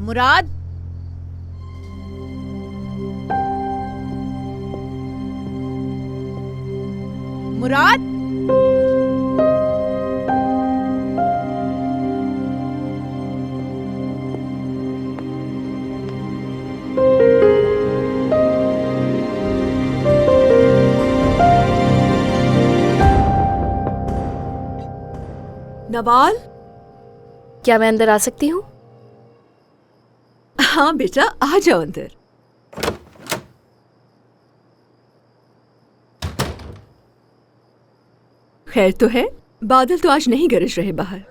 मुराद, मुराद, नवाल। क्या मैं अंदर आ सकती हूँ? हाँ बेटा, आ जाओ अंदर। खैर तो है, बादल तो आज नहीं गरज रहे बाहर।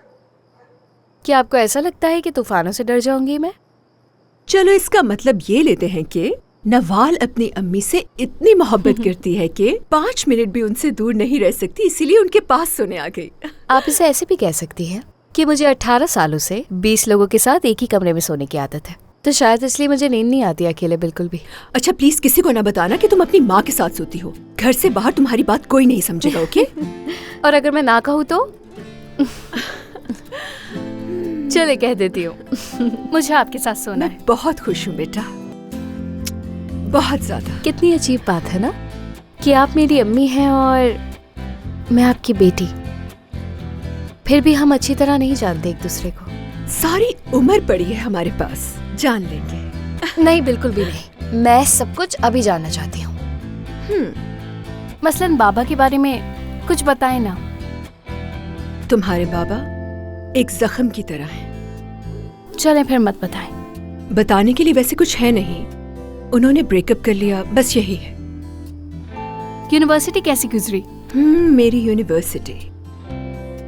क्या आपको ऐसा लगता है कि तूफानों से डर जाऊंगी मैं? चलो इसका मतलब ये लेते हैं कि नवाल अपनी अम्मी से इतनी मोहब्बत करती है कि 5 मिनट भी उनसे दूर नहीं रह सकती, इसीलिए उनके पास सोने आ गई। आप इसे ऐसे भी कह सकती हैं कि मुझे 18 सालों से 20 लोगों के साथ एक ही कमरे में सोने की आदत है, तो शायद इसलिए मुझे नींद नहीं आती अकेले बिल्कुल भी। अच्छा प्लीज किसी को ना बताना कि तुम अपनी माँ के साथ सोती हो। घर से बाहर तुम्हारी बात कोई नहीं समझेगा, ओके? और अगर मैं ना कहूँ तो? चले कह देती हूँ। मुझे आपके साथ सोना है। मैं बहुत खुश हूँ बेटा, बहुत ज्यादा। कितनी अजीब बात है ना कि आप मेरी अम्मी हैं और मैं आपकी बेटी, फिर भी हम अच्छी तरह नहीं जानते एक दूसरे को। सारी उम्र पड़ी है हमारे पास, जान लेंगे। नहीं, बिल्कुल भी नहीं। मैं सब कुछ अभी जानना चाहती हूँ। मसलन बाबा के बारे में कुछ बताएं ना। तुम्हारे बाबा एक जख्म की तरह हैं। चलें फिर मत बताएं। बताने के लिए वैसे कुछ है नहीं, उन्होंने ब्रेकअप कर लिया, बस यही है। यूनिवर्सिटी कैसी गुजरी? मेरी यूनिवर्सिटी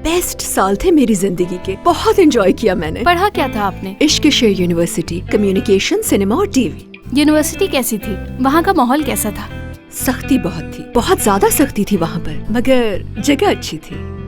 बेस्ट साल थे मेरी जिंदगी के, बहुत एंजॉय किया मैंने। पढ़ा क्या था आपने? इश्क शेर यूनिवर्सिटी, कम्युनिकेशन, सिनेमा और टीवी। यूनिवर्सिटी कैसी थी? वहाँ का माहौल कैसा था? सख्ती बहुत थी, बहुत ज्यादा सख्ती थी वहाँ पर, मगर जगह अच्छी थी।